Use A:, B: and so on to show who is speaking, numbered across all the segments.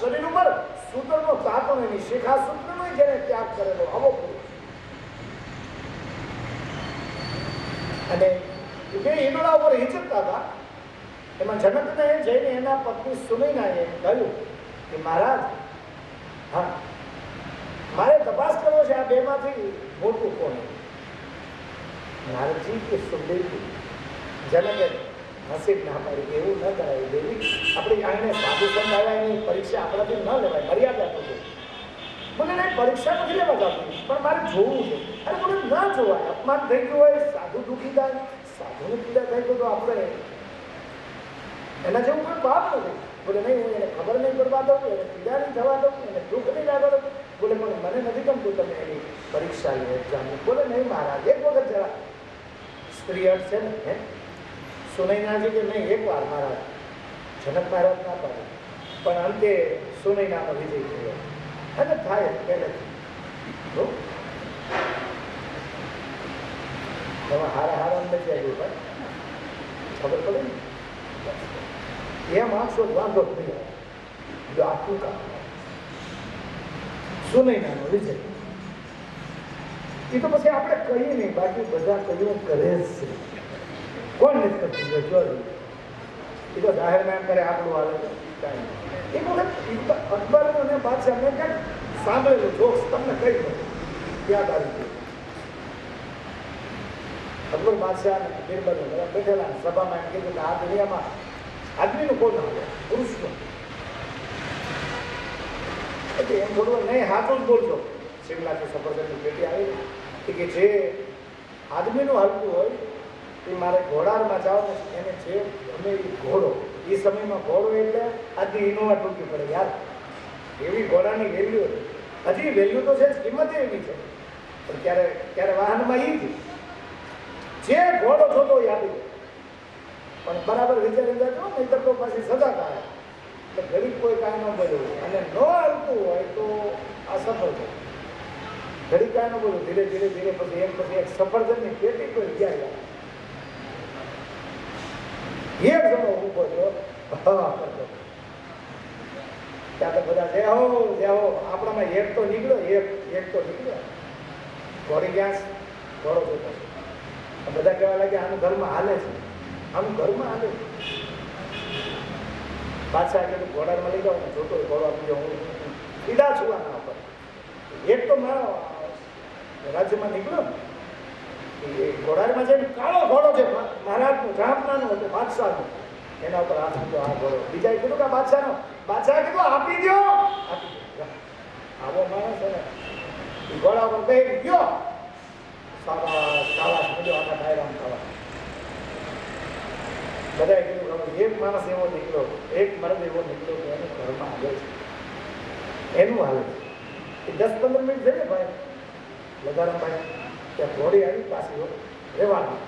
A: શરીર ઉપર સૂત્રનો તાતો એની શિખા સૂત્રનો જેને ત્યાગ કરેલો આવો પુરુષ. અને બે હિંડોળા ઉપર હિંચકતા હતા. એમાં જનકને જઈને એના પત્ની સુનૈનાએ કહ્યું કે મહારાજ, હા મારે તપાસ કરવો છે આ બેમાંથી મોટું કોણ? નારદજી કે સુખદેવજી? જનકે હસીબ ના પાડી કે એવું ન કરાય દેવી, આપણી આને સાધુ સંત આવ્યા એની પરીક્ષા આપણાથી ન લેવાય, મર્યાદા તો બોલે નહીં પરીક્ષા નથી લેવા જતી પણ મારે જોવું છે. અરે બોલે ના જોવાય, અપમાન થઈ ગયું હોય, સાધુ દુઃખી થાય, સાધુને પીડા થઈ ગયું તો આપણે એના જેવું કોઈ પાપ નથી. બોલે નહીં હું એને ખબર નહીં પડવા દઉં, એને પીડા નહીં થવા દઉં, એને દુઃખ નહીં લાગવા દઉં. બોલે પણ મને નથી ગમતું તમે એની પરીક્ષા લે એક્ઝામ. બોલે નહીં મહારાજ એક વખત જરા સ્ત્રી અર્થ છે ને હે સુનૈનાજી કે નહીં એક વાર મહારાજ. જનક મહારાજ ના પાડે પણ અંતે સુનૈનાનો વિજય થયો અને થાય પહેલેથી એમાં હારા નથી આવ્યું ભાઈ, ખબર પડે ને એ માણસો વાંધો જ નહીં આવે. જો આખું કામ સુનૈનાનો વિજય એ તો પછી આપણે કહીએ નહીં, બાકી બધા કહીએ કરે જ છે. કોણ નથી કરતું જોયું એ તો જાહેરમાં એમ કરે આપણું હાલે કાંઈ. એક વખત અકબર અને બાદશાહ મેં ક્યાંક સાંભળેલું જોક્સ તમને કહી દઉં, યાદ આવી ગયું. અકબર બાદશાહ અને બિરબલ બેઠેલા સભામાં એમ કીધું કે આ દુનિયામાં આદમીનું કોણ આવે? પુરુષનું. એટલે એમ થોડું નહીં હાથું જ બોલજો. શિમલાથી સફરજનની પેટી આવી કે જે આદમીનું હાલતું હોય એ મારે ઘોડામાં જાઓ ને એને જે અમે ઘોડો એ સમયમાં ઘોડો એટલે આજની ઇનોવા ટૂંકી પડે યાર, એવી ઘોડાની વેલ્યુ હજી વેલ્યુ તો છે જ, કિંમત એવી છે પણ ક્યારે વાહનમાં એ જે ઘોડો જોતો એ આપી દે. પણ બરાબર વિચારી જજો નહીતર તો પછી સજા થાય. એટલે ગરીબ કોઈ કાંઈ ન બોલ્યું અને ન હાલતું હોય તો આ સફરજન ઘડી કાંઈ ન બોલ્યું, ધીરે ધીરે ધીરે પછી એક સફરજનની પેટી કોઈ ગયા એક જણો ઊભો થયો, ત્યાં તો બધા જે હો આપણામાં એક તો નીકળ્યો, એક તો નીકળ્યો. ઘોડી ગયા ઘોડો જોતો બધા કહેવા લાગે આનું ઘરમાં હાલે છે, આનું ઘરમાં હાલે છે. પાછા કીધું ઘોડામાં લઈ જાઓ ને જોતો ઘોડો આપી જાઉં, હું પીડા છું આના ઉપર. એક તો મારા રાજ્યમાં નીકળ્યો ને એ ઘોડામાં જઈને કાળો ઘોડો છે મહારાજનું જામનાનું હતું બાદશાહનું, એના ઉપર હાથ મૂક્યો આ ઘોડો. બીજાએ કીધું કે બાદશાહનો, બાદશાહે કીધું આપી દો. આવો માણસ છે ને એ ઘોડા ઉપર બેસી ગયો, સાવા સમજો આખા ડાયરામાં ખાવા. બધાએ કીધું એક માણસ એવો નીકળ્યો, એક મર્દ એવો નીકળ્યો કે એનું ઘરમાં હાલે છે, એનું હાલે છે. એ 10-15 મિનિટ છે ને ભાઈ લગારામભાઈ ત્યાં ઘોડી આવી પાછી રહેવાની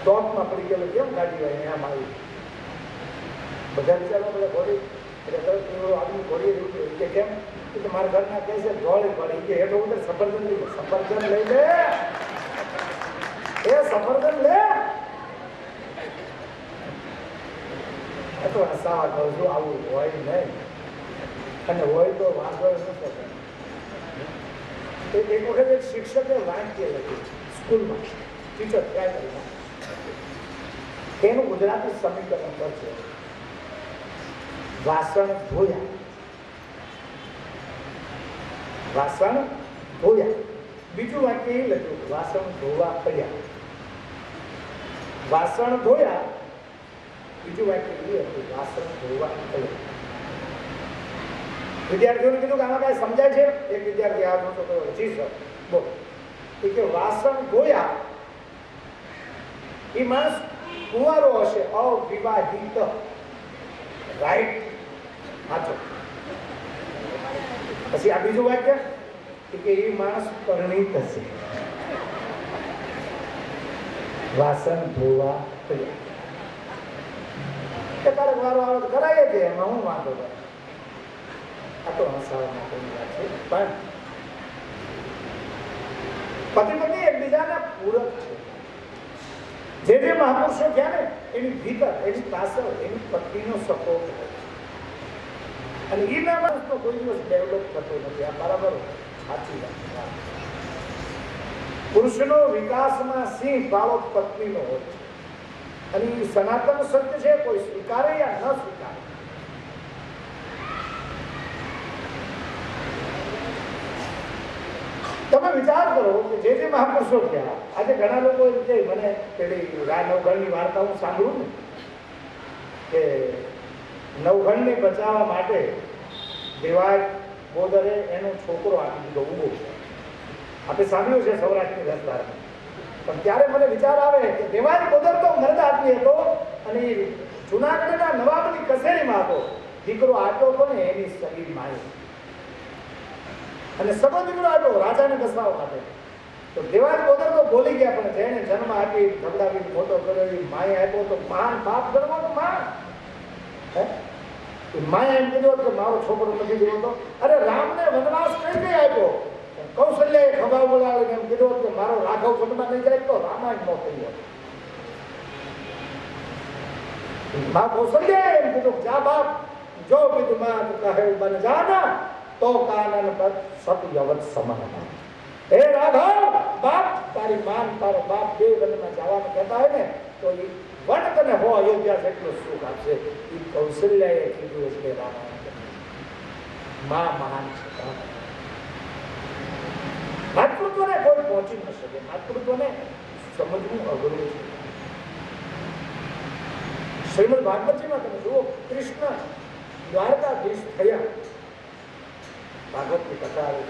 A: ટોપમાં પડી ગયેલો કેમ ગાડી હોય આમ આવી બધા વિચારવા બધા ઘોડી એટલે તરત આદમી ઘોડી રૂપિયો કે કેમ કે મારા ઘરના કહે છે ઘોડી પડી કે હેઠો ઉતર સફરજન લઈ લે, સફરજન લઈ લે, એ સફરજન લે. તો હસાવા કહું છું આવું હોય નહીં, અને હોય તો વાંધો ન શકે. એક વખત એક શિક્ષકે વાક્ય લખ્યું સ્કૂલમાં, ટીચર પ્રાઇમરીમાં, એનું ગુજરાતી સમીકરણ કરશે વાસણ ધોયા, વાસણ ધોયા. બીજું વાક્ય એ લખ્યું વાસણ ધોવા પડ્યા, વાસણ ધોયા. બીજું વાક્ય એ હતું વાસણ ધોવા પડ્યા. વિદ્યાર્થીઓને કીધું કે આમાં કાંઈ સમજાય છે? એક વિદ્યાર્થી આ જોતો તો જી સર બોલ કે વાસણ ધોયા એ માણસ કુંવારો હશે, અવિવાહિત. રાઈટ, સાચો. પછી આ બીજું વાક્ય કે એ માણસ પરિણીત હશે, વાસણ ધોવા પડ્યા. ક્યારેક વારો આવે તો કરાય છે, એમાં હું વાંધો પડે. આ તો હસાવા માટેની વાત છે, પણ પતિ પત્ની એકબીજાના પૂરક છે. જે મહાપુરુષો થયા ને એની ભીતર એની પાછળ એની પત્નીનો સપોર્ટ હોય. અને એ ના માણસ તો કોઈ દિવસ ડેવલપ થતો નથી. આ બરાબર સાચી વાત. પુરુષનો વિકાસમાં સિંહ બાળક પત્નીનો હોય છે. અને એ સનાતન સત્ય છે, કોઈ સ્વીકારે યા ન સ્વીકારે. તમે વિચાર કરો કે જે મહાપુરુષો થયા, આજે ઘણા લોકો એમ કે મને પેલી નવઘણની વાર્તા હું સાંભળું ને કે નવઘણને બચાવવા માટે દેવાય બોદરે એનો છોકરો આપી દીધો ઊંઘો. આપણે સાંભળ્યું છે સૌરાષ્ટ્રની રસધારમાં. પણ ત્યારે મને વિચાર આવે કે દેવાય બોદર તો મર્દ આદમી હતો અને જુનાગઢના નવાબની કચેરીમાં હતો. દીકરો આપ્યો હતો ને એની સગી માએ, અને સગો દીકરો આપ્યો રાજાને બસાવવા માટે. તો દેવાય બોદર તો બોલી ગયા, પણ જેને જન્મ આપી ધબડાવી મોટો કર્યો એ માએ આપ્યો તો મહાન બાપ ગણવો તો માં. માએ એમ કીધું કે મારો છોકરો નથી દેવો. અરે રામને વનવાસ કઈ કઈ આપ્યો? કૌશલ્યાએ ખભા બોલાવીને એમ કીધું કે મારો રાઘવ વનમાં નહીં જાય તો રામાયણ નો થઈ ગયો. મા કૌશલ્યાએ એમ કીધું જા બાપ જો કીધું માં તું કહે બન જાના તો કાનન પર સત યવત સમાન. હે રાઘવ, બાપ તારી માન તારો બાપ બે વનમાં જવાનું કહેતા હોય ને તો એ વન તને હો અયોધ્યા જેટલું સુખ આપશે. એ કૌશલ્યાએ કીધું એટલે રામાયણ માં મહાન છે. માતૃત્વને કોઈ પહોંચી ન શકે. માતૃત્વને સમજવું અઘરું છે. શ્રીમદ ભાગવતજીમાં તમે જુઓ, કૃષ્ણ દ્વારકાધીશ થયા, ભાગવતની કથા આવે.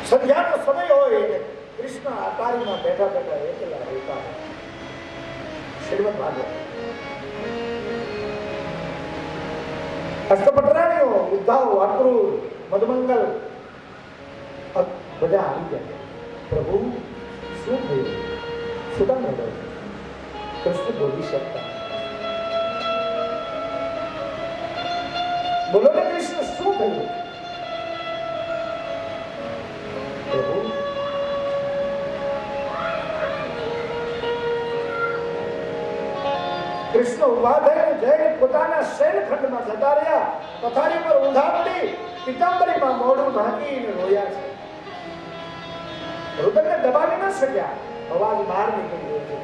A: સંધ્યાનો સમય હોય એટલે કૃષ્ણ અટારીમાં બેઠા બેઠા એકલા રહેતા. શ્રીમદ ભાગવત અષ્ટપટરાણીઓ, ઉદ્ધવ, અક્રૂર, મધમંગલ બધા આવી ગયા. પ્રભુ શું થયું? શું કામ રડો? કૃષ્ણ બોલી શકતા. બોલો ને કૃષ્ણ શું થયું? પ્રભુ કૃષ્ણ ઉભા થઈને જઈને પોતાના શયનખંડમાં જતા રહ્યા. પથારી પર ઊંધા પડી પિતાંબરીમાં મોઢું ઢાંકીને રોયા છે. હૃદયને દબાવી ન શક્યા, અવાજ બહાર નીકળી ગયો છે.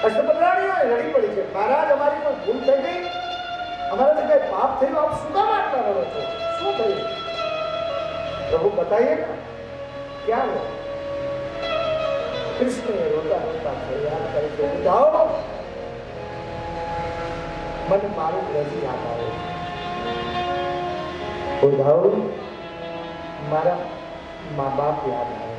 A: અષ્ટપટરાણીઓ રડી પડી છે, મહારાજ અમારી કોઈ ભૂલ થઈ ગઈ, અમારાથી કઈ પાપ થયું, આપ શું કામ આટલા રડો છો? શું થયું? પ્રભુ બતાઈએ ને ક્યાં હો? કૃષ્ણએ રોતા રોતા ફરિયાદ કરી છે, જાઓ મને મારું વ્રજ યાદ આવે. ઉદ્ધવ મારા મા બાપ યાદ આવે.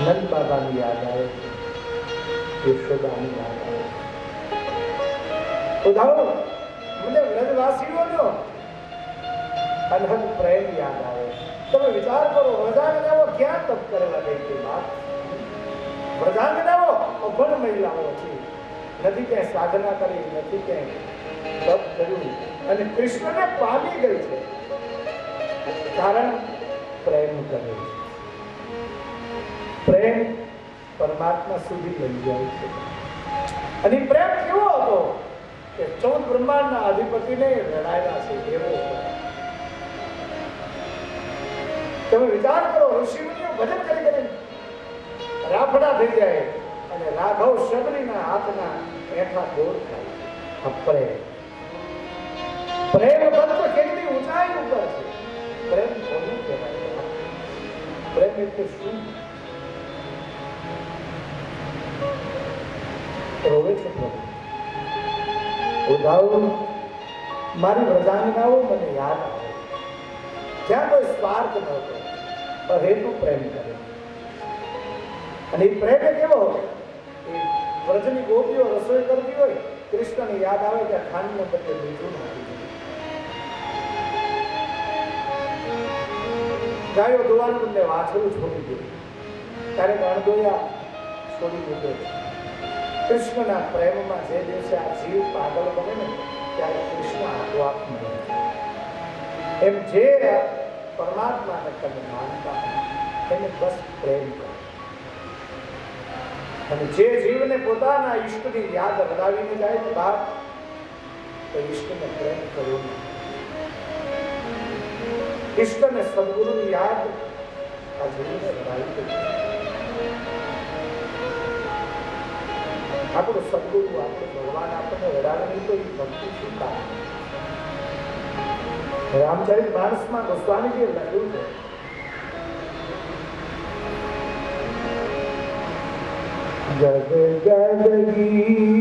A: નંદ બાબાની યાદ આવે, યશોદાની યાદ આવે. ઉદ્ધવ મને વ્રજવાસીઓનો અનહદ પ્રેમ યાદ આવે. તમે વિચાર કરો, વ્રજાંગનાઓ ક્યાં તપ કરેલા ગઈ તે બાપ? વ્રજાંગનાઓ અભણ મહિલાઓ છે, નથી ક્યાંય સાધના કરી, નથી ક્યાંય તપ કર્યું, અને કૃષ્ણને પામી ગઈ છે. કારણ પ્રેમ કરે છે. પ્રેમ પરમાત્મા સુધી લઈ જાય છે. અને પ્રેમ કેવો હતો કે 14 બ્રહ્માંડના અધિપતિને રડાયેલા છે એવો. તમે વિચાર કરો, ઋષિમુનિઓ ભજન કરી કરી રાફડા થઈ જાય અને રાઘવ શબરીના હાથના એઠા દોર થાય. પ્રેમ પ્રેમ તત્વ કેટલી ઊંચાઈ ઉપર છે. પ્રેમ કોને કહેવાય? પ્રેમ એટલે શું? રોવે છે પ્રભુ. ઉદ્ધવ મારી વ્રજાંગનાઓ મને યાદ આવે, જ્યાં કોઈ સ્વાર્થ નહોતો, હેતુ પ્રેમ કરે. અને એ પ્રેમ કેવો? એ વ્રજની ગોપીઓ રસોઈ કરતી હોય, કૃષ્ણને યાદ આવે કે ખાંડને બદલે મીઠું નાખી દીધું. ગાયો દોવાનું બદલે વાછરું છોડી દીધું. ક્યારેક અણદોયા છોડી દીધો. કૃષ્ણના પ્રેમમાં જે દિવસે આ જીવ પાગલ બને ને ત્યારે કૃષ્ણ આપોઆપ મળે. એમ જે પરમાત્માને તમે માનતા એને બસ પ્રેમ કરો. અને જે જીવને પોતાના ઈષ્ટની યાદ રડાવીને જાય ને બહાર, તો ઈષ્ટને પ્રેમ કરવો નહીં. ઈષ્ટ અને સદગુરુની યાદ આ જીવને રડાવી દે. આપણું સદગુરુ, આપણું ભગવાન આપણને રડાવે નહીં તો એ ભક્તિ શું કામ? રામચરિત માનસમાં ગોસ્વામીજીએ લખ્યું છે, જગ જગીરા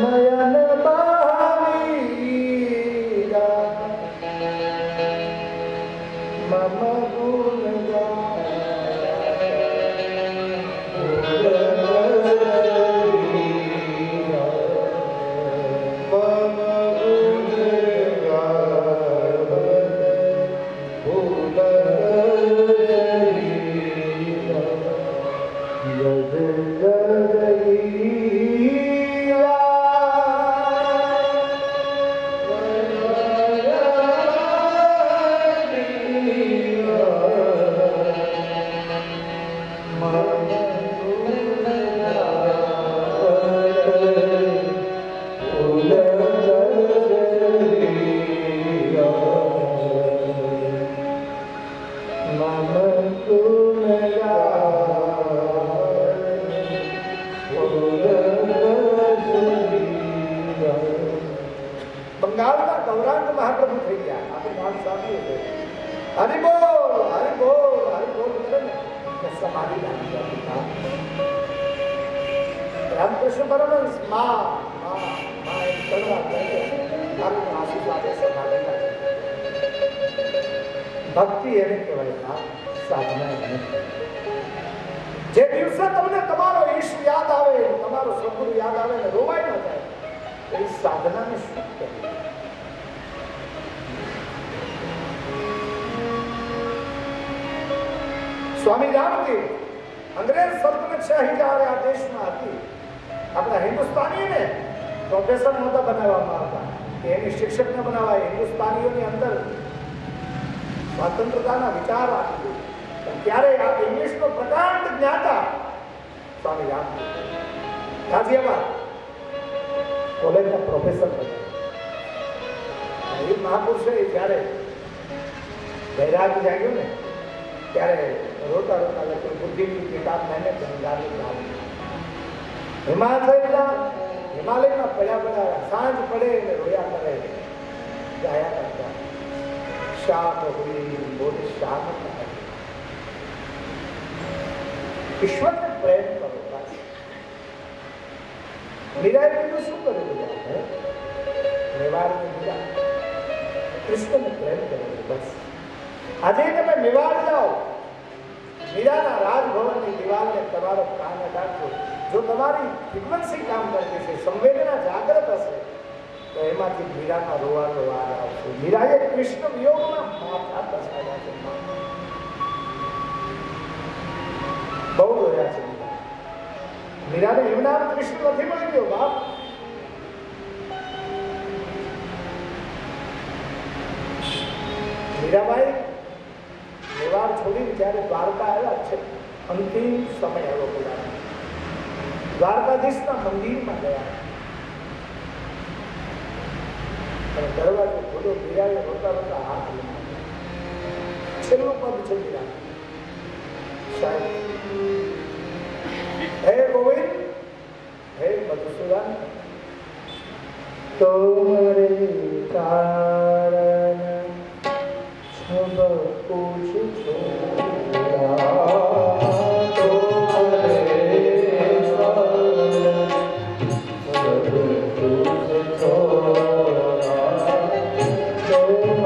A: નયન બાવીરા મમ બંગાળના ગૌરાંગ મહાપ્રભુ થઈ ગયા. આપણે નામ સાંભળ્યું છે. હરિબોલ હરિબોલ હરિબોલ કરે ને સમાધિ લાગી ગયા. રામકૃષ્ણ પરમહંસ માં એમ કરવા આશીષ આપે સમાધિ લાગે. ભક્તિ એને કહેવાય, સાધના એને. જે દિવસે તમને તમારો ઈષ્ટ યાદ આવે, તમારો સદગુરુ યાદ આવે ને રોવાય ન જાય, એ સાધનાને શું કહેવાય? સ્વામી રામદેવ અંગ્રેજ સલ્તનતશાહી જ્યારે આ દેશમાં હતી, આપણા હિન્દુસ્તાનીને પ્રોફેસર નહોતા બનાવવામાં આવતા, એને શિક્ષક ન બનાવાય. હિન્દુસ્તાનીઓની અંદર સ્વતંત્રતાના વિચાર આપી, ત્યારે આ ઇંગ્લિશનો પ્રકાંડ જ્ઞાતા સ્વામી રામદેવ ગાઝિયાબાદ કોલેજના પ્રોફેસર બન્યા. એ મહાપુરુષે જ્યારે વૈરાગ જાગ્યો ને ત્યારે રોતા રોતા લખ્યું, બુદ્ધિની કિતાબ મેને ગંગાની હિમાલયમાં પડ્યા સાંજ પડે ને રોયા કરે, ગાયા કરતા શામ હુઈ બોલી શામ. ઈશ્વરને પ્રેમ કરો. મીરાએ બીજું શું કર્યું? બધા મેવાડને મીરા કૃષ્ણને પ્રેમ કર્યો. બસ આજે તમે મેવાડ જાઓ, મીરાના રાજભવનની દિવાલને તમારો કાન અડાડજો. જો તમારી ફ્રિક્વન્સી કામ કરતી છે, સંવેદના જાગૃત હશે, તો એમાંથી મીરાના રોવાનો વાર આવશે. મીરાએ કૃષ્ણ વિયોગમાં માથા પછાડ્યા છે, બહુ રોયા છે. મીરાને એવું નામ કૃષ્ણ નથી મળી ગયો બાપ. મીરાબાઈ મેવાડ છોડીને જ્યારે દ્વારકા આવ્યા છે, અંતિમ સમય આવ્યો બોલાવે, દ્વારકાધીશના મંદિરમાં ગયા અને દરવાજો ખોલો. મીરાએ રોતા રોતા હાથ લીધા. છેલ્લું પદ છે મીરા, સાહેબ હે ગોવિંદ હે મધુસૂદન, તોરે કારણ સબ કુછ છોડા, તોરે કારણ સબ કુછ છોડા, તોરે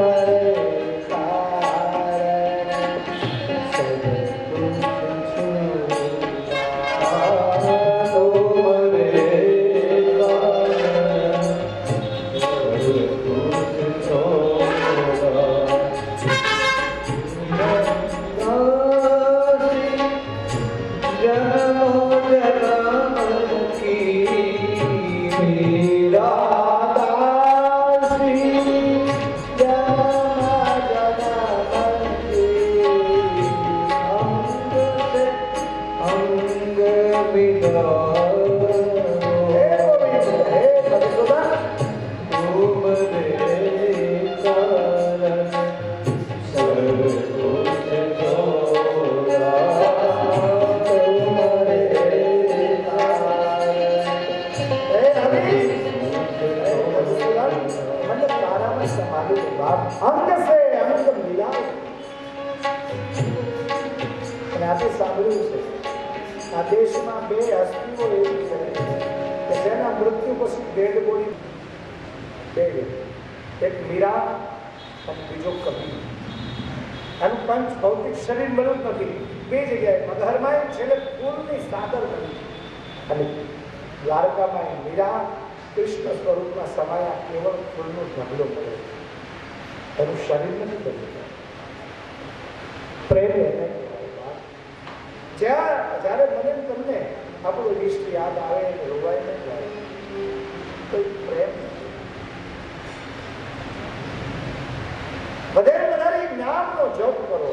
A: અંગ સે અંગ મિલાવ. અને આપણે સાંભળ્યું છે આ દેશમાં બે હસ્તીઓ એવી છે કે જેના મૃત્યુ પછી ડેડ બોડી બે, એક મીરા અને બીજો કબીર. આનું પંચ ભૌતિક શરીર મળ્યું જ નથી, બે જગ્યાએ મગહરમાં છેલ્લે ફૂલની સાદર બની અને દ્વારકામાં મીરા કૃષ્ણ સ્વરૂપમાં સમાયા કેવળ ફૂલનો ઢગલો મળે, એનું શરીર નથી બન્યું. પ્રેમ એને જ્યારે મને તમને આપણું ઈષ્ટ યાદ આવે રોવાય ન જાય, કોઈ પ્રેમ વધારે વધારે નામનો જપ કરો.